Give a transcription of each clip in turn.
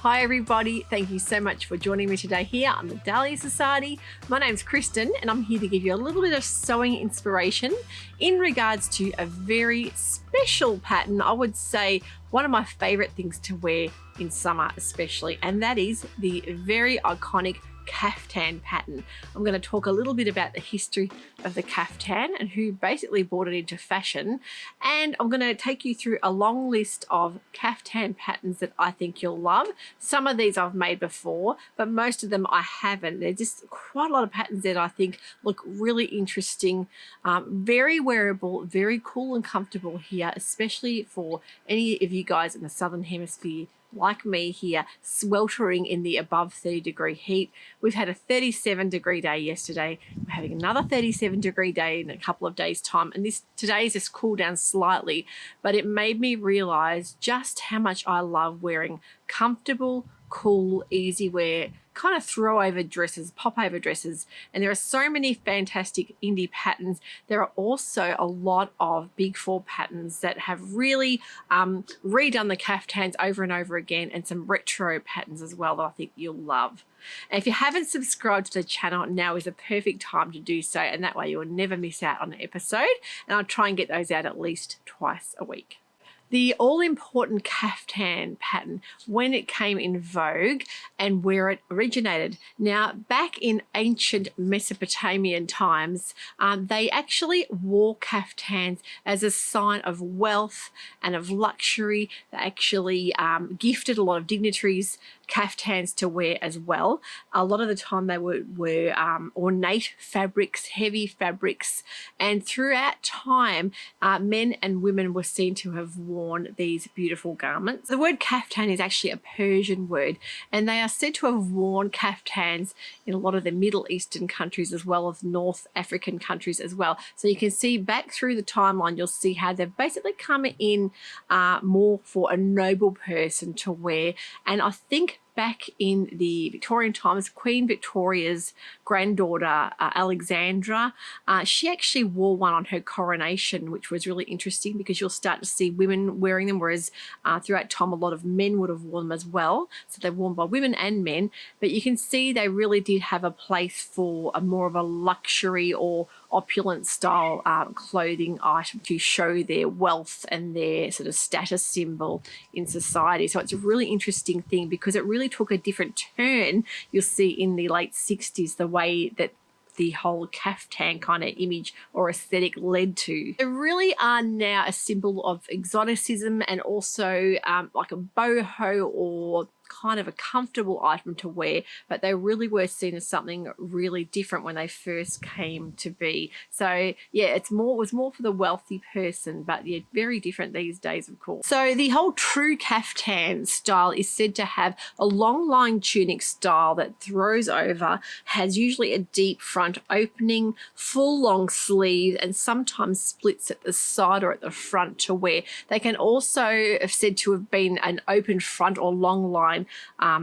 Hi everybody, thank you so much for joining me today here on the Dahlia Sewciety. My name's Kristen and I'm here to give you a little bit of sewing inspiration in regards to a very special pattern. I would say one of my favourite things to wear in summer especially, and that is the very iconic caftan pattern. I'm going to talk a little bit about the history of the caftan and who basically brought it into fashion, and I'm going to take you through a long list of caftan patterns that I think you'll love. Some of these I've made before, but most of them I haven't. There's just quite a lot of patterns that I think look really interesting, very wearable, very cool and comfortable here, especially for any of you guys in the Southern Hemisphere like me here, sweltering in the above 30-degree heat. We've had a 37-degree day yesterday. We're having another 37-degree day in a couple of days' time, and today's just cooled down slightly, but it made me realize just how much I love wearing comfortable, cool, easy wear, kind of throw over dresses, pop over dresses. And there are so many fantastic indie patterns. There are also a lot of big four patterns that have really redone the caftans over and over again, and some retro patterns as well that I think you'll love. And if you haven't subscribed to the channel, now is a perfect time to do so, and that way you'll never miss out on an episode, and I'll try and get those out at least twice a week. The all-important caftan pattern, when it came in vogue and where it originated. Now, back in ancient Mesopotamian times, they actually wore caftans as a sign of wealth and of luxury. They actually gifted a lot of dignitaries caftans to wear as well. A lot of the time they were ornate fabrics, heavy fabrics, and throughout time men and women were seen to have worn these beautiful garments. The word caftan is actually a Persian word, and they are said to have worn caftans in a lot of the Middle Eastern countries as well as North African countries as well. So you can see back through the timeline, you'll see how they've basically come in more for a noble person to wear. And I think back in the Victorian times, Queen Victoria's granddaughter, Alexandra, she actually wore one on her coronation, which was really interesting because you'll start to see women wearing them, whereas throughout time a lot of men would have worn them as well. So they're worn by women and men, but you can see they really did have a place for a more of a luxury or opulent style clothing item to show their wealth and their sort of status symbol in society. So it's a really interesting thing because it really took a different turn, you'll see, in the late 60s, the way that the whole caftan kind of image or aesthetic led to. They really are now a symbol of exoticism and also like a boho or kind of a comfortable item to wear, but they really were seen as something really different when they first came to be. So yeah, it was more for the wealthy person, but yeah, very different these days, of course. So the whole true caftan style is said to have a long line tunic style that throws over, has usually a deep front opening, full long sleeve, and sometimes splits at the side or at the front to wear. They can also have said to have been an open front or long line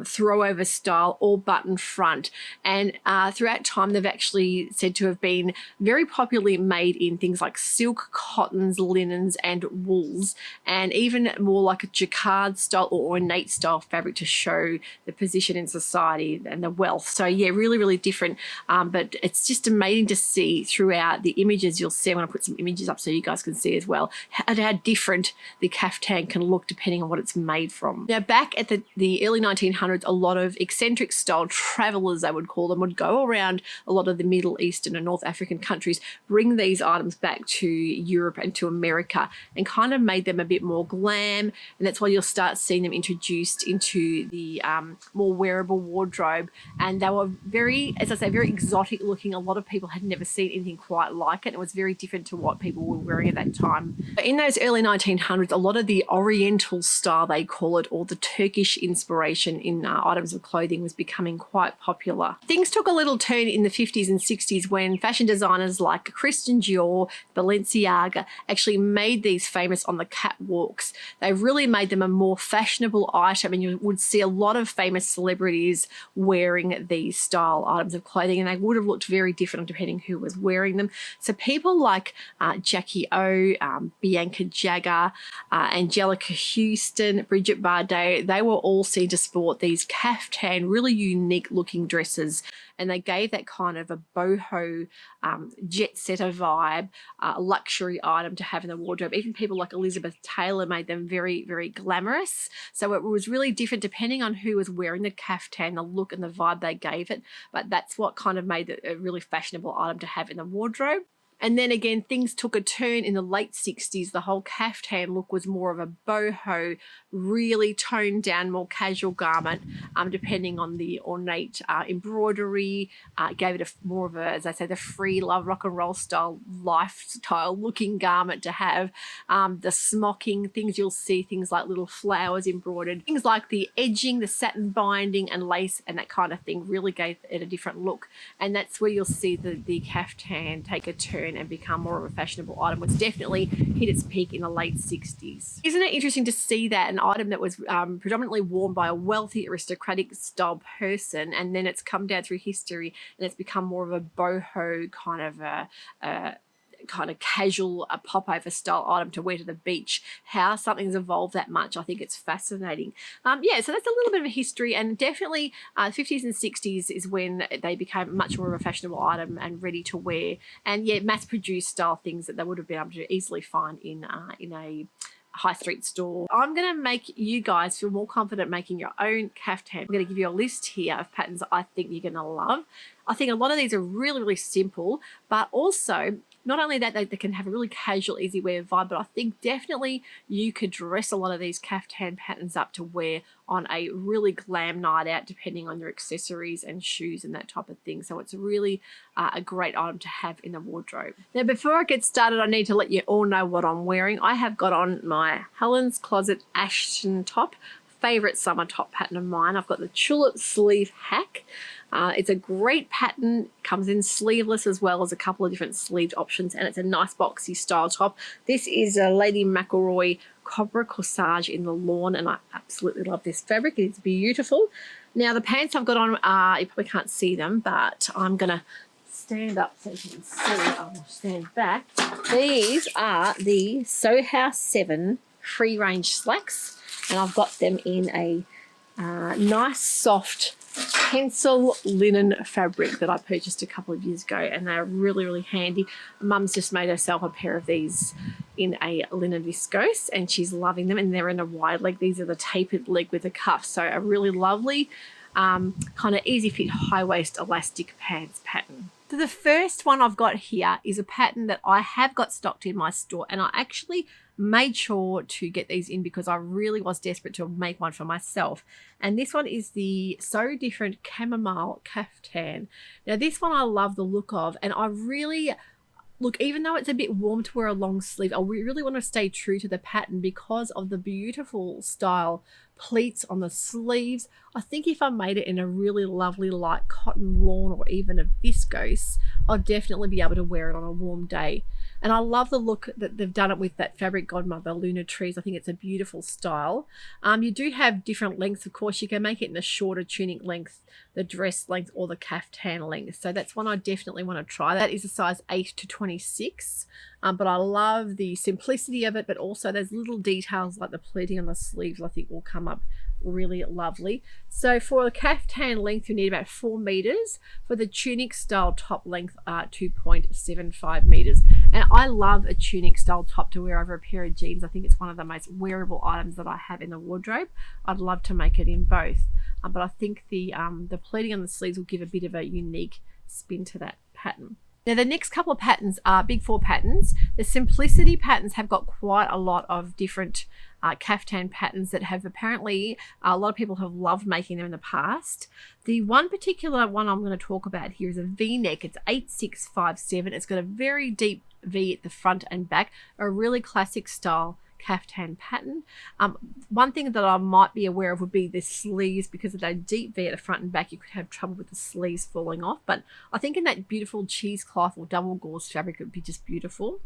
throw over style or button front, and throughout time they've actually said to have been very popularly made in things like silk, cottons, linens and wools, and even more like a jacquard style or ornate style fabric to show the position in society and the wealth. So yeah, really different, but it's just amazing to see throughout the images. You'll see, I'm going to put some images up so you guys can see as well how different the caftan can look depending on what it's made from. Now, back at the early 1900s, a lot of eccentric style travelers, they would call them, would go around a lot of the Middle Eastern and North African countries, bring these items back to Europe and to America, and kind of made them a bit more glam. And that's why you'll start seeing them introduced into the more wearable wardrobe. And they were very, as I say, very exotic looking. A lot of people had never seen anything quite like it. It was very different to what people were wearing at that time. But in those early 1900s, a lot of the Oriental style, they call it, or the Turkish inspiration in items of clothing was becoming quite popular. Things took a little turn in the 50s and 60s when fashion designers like Kristen, Balenciaga actually made these famous on the catwalks. They really made them a more fashionable item, and you would see a lot of famous celebrities wearing these style items of clothing, and they would have looked very different depending who was wearing them. So people like Jackie O, Bianca Jagger, Angelica Houston, Bridget Bardot, they were all seen into sport these caftan, really unique looking dresses, and they gave that kind of a boho jet setter vibe, luxury item to have in the wardrobe. Even people like Elizabeth Taylor made them very, very glamorous. So it was really different depending on who was wearing the caftan, the look and the vibe they gave it. But that's what kind of made it a really fashionable item to have in the wardrobe. And then again, things took a turn in the late 60s. The whole caftan look was more of a boho, really toned down, more casual garment, depending on the ornate embroidery. Gave it more of a, as I say, the free love rock and roll style lifestyle looking garment to have. The smocking, things you'll see, things like little flowers embroidered, things like the edging, the satin binding and lace and that kind of thing really gave it a different look. And that's where you'll see the caftan take a turn and become more of a fashionable item. Was definitely hit its peak in the late 60s. Isn't it interesting to see that an item that was predominantly worn by a wealthy aristocratic style person, and then it's come down through history and it's become more of a boho kind of kind of casual pop-over style item to wear to the beach. How something's evolved that much, I think it's fascinating. Yeah, so that's a little bit of a history, and definitely 50s and 60s is when they became much more of a fashionable item and ready to wear, and yeah, mass-produced style things that they would have been able to easily find in a high street store. I'm going to make you guys feel more confident making your own caftan. I'm going to give you a list here of patterns I think you're going to love. I think a lot of these are really, really simple, but also not only that, they can have a really casual, easy wear vibe, but I think definitely you could dress a lot of these caftan patterns up to wear on a really glam night out, depending on your accessories and shoes and that type of thing. So it's really a great item to have in the wardrobe. Now, before I get started, I need to let you all know what I'm wearing. I have got on my Helen's Closet Ashton top, favorite summer top pattern of mine. I've got the tulip sleeve hack. It's a great pattern, comes in sleeveless as well as a couple of different sleeved options, and it's a nice boxy style top. This is a Lady McElroy Cobra Corsage in the lawn, and I absolutely love this fabric. It's beautiful. Now the pants I've got on, you probably can't see them, but I'm gonna stand up so you can see. I will stand back. These are the Soho House 7 free range slacks, and I've got them in a nice soft pencil linen fabric that I purchased a couple of years ago, and they're really, really handy. Mum's just made herself a pair of these in a linen viscose, and she's loving them, and they're in a wide leg. These are the tapered leg with a cuff, so a really lovely kind of easy fit high waist elastic pants pattern. So the first one I've got here is a pattern that I have got stocked in my store, and I actually made sure to get these in because I really was desperate to make one for myself. And this one is the So Different Chamomile Caftan. Now this one I love the look of, and I really look, even though it's a bit warm to wear a long sleeve, I really want to stay true to the pattern because of the beautiful style pleats on the sleeves. I think if I made it in a really lovely light cotton lawn or even a viscose, I'll definitely be able to wear it on a warm day. And I love the look that they've done it with that fabric godmother Luna Trees. I think it's a beautiful style. You do have different lengths, of course. You can make it in the shorter tunic length, the dress length, or the caftan length. So that's one I definitely want to try. That is a size 8 to 26. But I love the simplicity of it, but also those little details like the pleating on the sleeves I think will come up really lovely. So for the caftan length, you need about 4 meters. For the tunic style top length, 2.75 meters. And I love a tunic style top to wear over a pair of jeans. I think it's one of the most wearable items that I have in the wardrobe. I'd love to make it in both. But I think the pleating on the sleeves will give a bit of a unique spin to that pattern. Now the next couple of patterns are Big Four patterns. The Simplicity patterns have got quite a lot of different caftan patterns that have apparently a lot of people have loved making them in the past. The one particular one I'm going to talk about here is a V-neck. It's 8657. It's got a very deep V at the front and back, a really classic style caftan pattern. One thing that I might be aware of would be the sleeves. Because of that deep V at the front and back, you could have trouble with the sleeves falling off, but I think in that beautiful cheesecloth or double gauze fabric it would be just beautiful.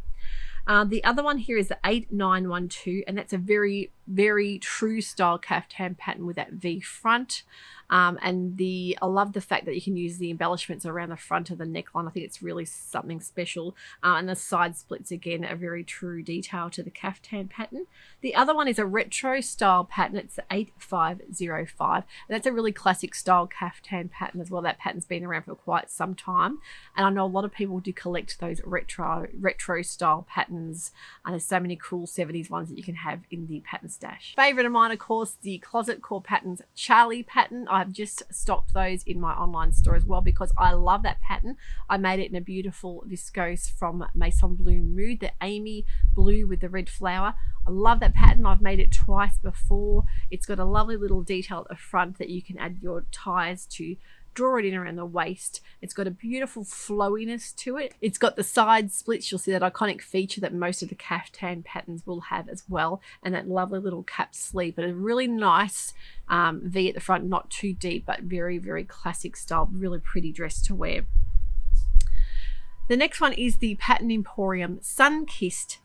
The other one here is the 8912, and that's a very very true style caftan pattern with that V front. And I love the fact that you can use the embellishments around the front of the neckline. I think it's really something special. And the side splits, again, a very true detail to the caftan pattern. The other one is a retro style pattern. It's the 8505. And that's a really classic style caftan pattern as well. That pattern's been around for quite some time. And I know a lot of people do collect those retro style patterns. And there's so many cool 70s ones that you can have in the pattern stash. Favorite of mine, of course, the Closet Core Patterns Charlie pattern. I've just stocked those in my online store as well because I love that pattern. I made it in a beautiful viscose from Maison Bloom Mood, the Amy blue with the red flower. I love that pattern. I've made it twice before. It's got a lovely little detail at the front that you can add your ties to draw it in around the waist. It's got a beautiful flowiness to it. It's got the side splits. You'll see that iconic feature that most of the caftan patterns will have as well, and that lovely little cap sleeve, but a really nice V at the front, not too deep, but very, very classic style, really pretty dress to wear. The next one is the Pattern Emporium Sun-Kissed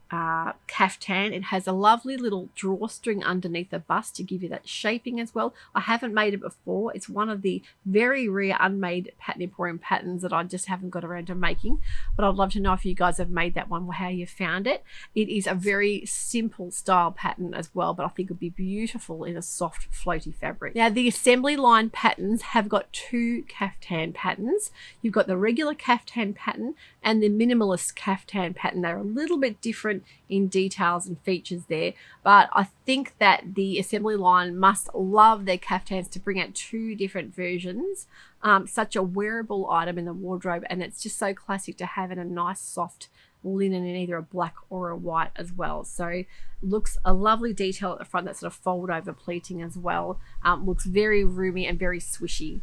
caftan. It has a lovely little drawstring underneath the bust to give you that shaping as well. I haven't made it before. It's one of the very rare unmade Pattern Emporium patterns that I just haven't got around to making, but I'd love to know if you guys have made that one, how you found it. It is a very simple style pattern as well, but I think it would be beautiful in a soft floaty fabric. Now, the assembly line patterns have got two caftan patterns. You've got the regular caftan pattern and the minimalist caftan pattern. They're a little bit different in details and features there, but I think that the assembly line must love their caftans to bring out two different versions. Such a wearable item in the wardrobe, and it's just so classic to have in a nice soft linen in either a black or a white as well. So looks a lovely detail at the front, that sort of fold over pleating as well. Looks very roomy and very swishy.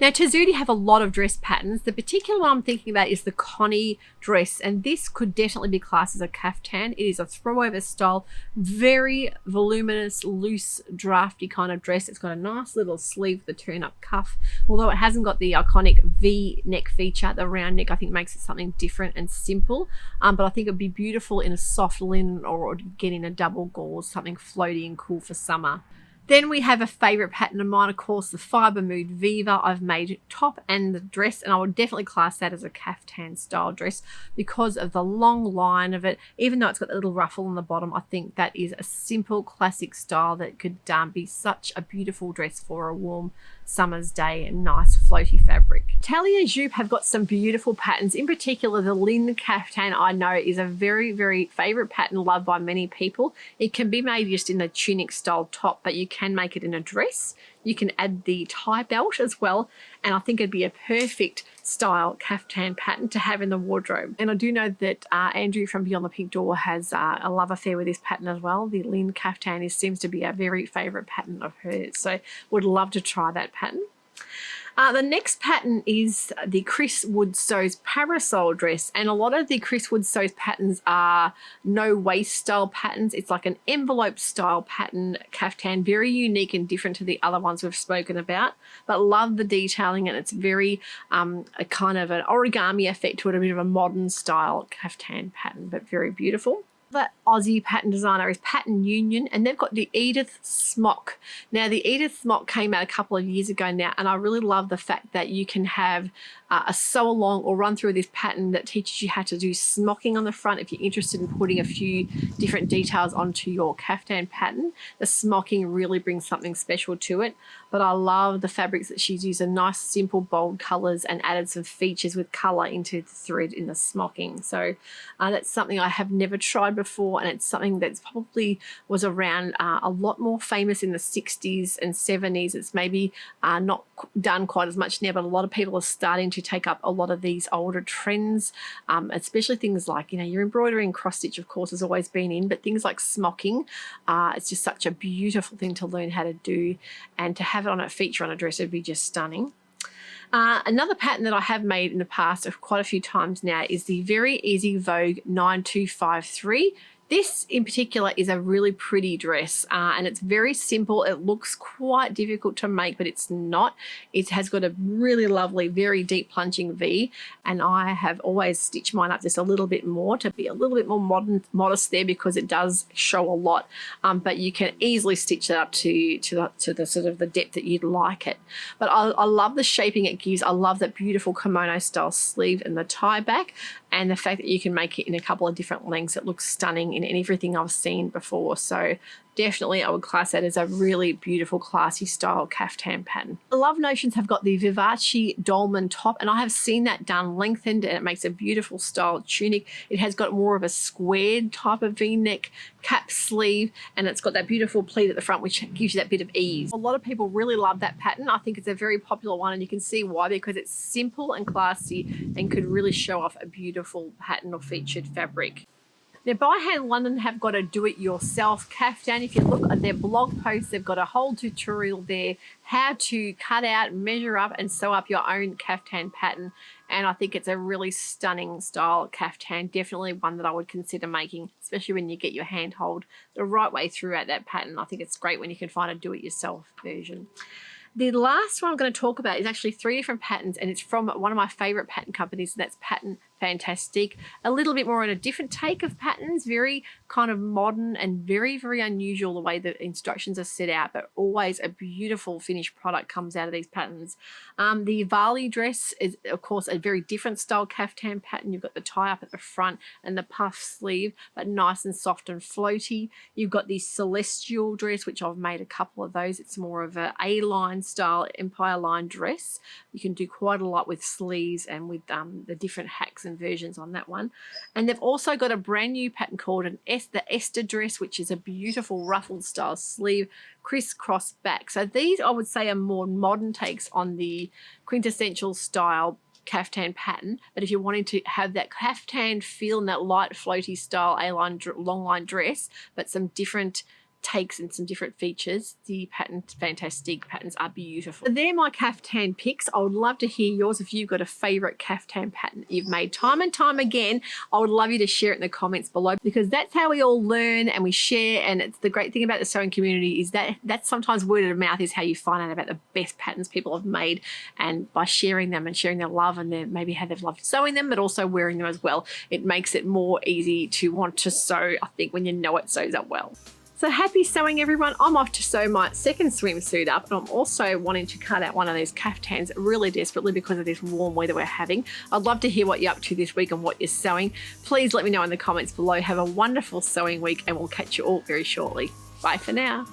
Now, Sewciety have a lot of dress patterns. The particular one I'm thinking about is the Connie dress, and this could definitely be classed as a caftan. It is a throwover style, very voluminous, loose, drafty kind of dress. It's got a nice little sleeve with a turn-up cuff, although it hasn't got the iconic V neck feature. The round neck, I think, makes it something different and simple, but I think it'd be beautiful in a soft linen or getting a double gauze, something floaty and cool for summer. Then we have a favorite pattern of mine, of course, the Fiber Mood Viva. I've made top and the dress, and I would definitely class that as a caftan style dress because of the long line of it. Even though it's got a little ruffle on the bottom, I think that is a simple classic style that could be such a beautiful dress for a warm summer's day and nice floaty fabric. Atelier Jupe have got some beautiful patterns. In particular, the Lynn caftan I know is a very, very favorite pattern, loved by many people. It can be made just in a tunic style top, but you can make it in a dress. You can add the tie belt as well, and I think it'd be a perfect style caftan pattern to have in the wardrobe. And I do know that Andrew from Beyond the Pink Door has a love affair with this pattern as well. The Lynn caftan seems to be a very favourite pattern of hers, so would love to try that pattern. The next pattern is the Chris Wood Sews Parasol dress, and a lot of the Chris Wood Sews patterns are no waist style patterns. It's like an envelope style pattern caftan, very unique and different to the other ones we've spoken about, but love the detailing, and it's very a kind of an origami effect to it, a bit of a modern style caftan pattern, but very beautiful. The Aussie pattern designer is Pattern Union, and they've got the Edith smock. Now, the Edith smock came out a couple of years ago now, and I really love the fact that you can have a sew along or run through this pattern that teaches you how to do smocking on the front if you're interested in putting a few different details onto your caftan pattern. The smocking really brings something special to it, but I love the fabrics that she's used, nice simple bold colors, and added some features with color into the thread in the smocking. So that's something I have never tried before, and it's something that's probably was around a lot more famous in the 60s and 70s. It's maybe not done quite as much now, but a lot of people are starting to take up a lot of these older trends, especially things like, your embroidery and cross stitch, of course, has always been in, but things like smocking, it's just such a beautiful thing to learn how to do, and to have it on a feature on a dress would be just stunning. Another pattern that I have made in the past quite a few times now is the Very Easy Vogue 9253 This in particular is a really pretty dress and it's very simple. It looks quite difficult to make, but it's not. It has got a really lovely, very deep plunging V, and I have always stitched mine up just a little bit more to be a little bit more modest there, because it does show a lot, but you can easily stitch it up to the sort of the depth that you'd like it. But I love the shaping it gives. I love that beautiful kimono style sleeve and the tie back, and the fact that you can make it in a couple of different lengths. It looks stunning in everything I've seen before. So definitely I would class that as a really beautiful, classy style caftan pattern. The Love Notions have got the Vivace dolman top, and I have seen that done lengthened, and it makes a beautiful style tunic. It has got more of a squared type of V-neck cap sleeve, and it's got that beautiful pleat at the front, which gives you that bit of ease. A lot of people really love that pattern. I think it's a very popular one, and you can see why, because it's simple and classy and could really show off a beautiful pattern or featured fabric. Now, By Hand London have got a do-it-yourself caftan. If you look at their blog post, they've got a whole tutorial there, how to cut out, measure up and sew up your own caftan pattern. And I think it's a really stunning style caftan, definitely one that I would consider making, especially when you get your hand hold the right way throughout that pattern. I think it's great when you can find a do-it-yourself version. The last one I'm going to talk about is actually 3 different patterns, and it's from one of my favorite pattern companies, and that's Fantastique. A little bit more on a different take of patterns, very kind of modern and very, very unusual the way the instructions are set out, but always a beautiful finished product comes out of these patterns. The Varley dress is, of course, a very different style caftan pattern. You've got the tie up at the front and the puff sleeve, but nice and soft and floaty. You've got the Celestial dress, which I've made a couple of those. It's more of a A-line style, empire line dress. You can do quite a lot with sleeves and with the different hacks and versions on that one. And they've also got a brand new pattern called the Esther dress, which is a beautiful ruffled style sleeve, crisscross back. So these, I would say, are more modern takes on the quintessential style caftan pattern. But if you're wanting to have that caftan feel and that light floaty style A-line long line dress, but some different takes and some different features, the Fantastique patterns are beautiful. So they're my caftan picks. I would love to hear yours. If you've got a favorite caftan pattern you've made time and time again, I would love you to share it in the comments below, because that's how we all learn and we share. And it's the great thing about the sewing community is that that's sometimes word of mouth is how you find out about the best patterns people have made, and by sharing them and sharing their love and maybe how they've loved sewing them, but also wearing them as well, it makes it more easy to want to sew, I think, when you know it sews up well. So happy sewing, everyone. I'm off to sew my second swimsuit up, and I'm also wanting to cut out one of these caftans really desperately because of this warm weather we're having. I'd love to hear what you're up to this week and what you're sewing. Please let me know in the comments below. Have a wonderful sewing week, and we'll catch you all very shortly. Bye for now.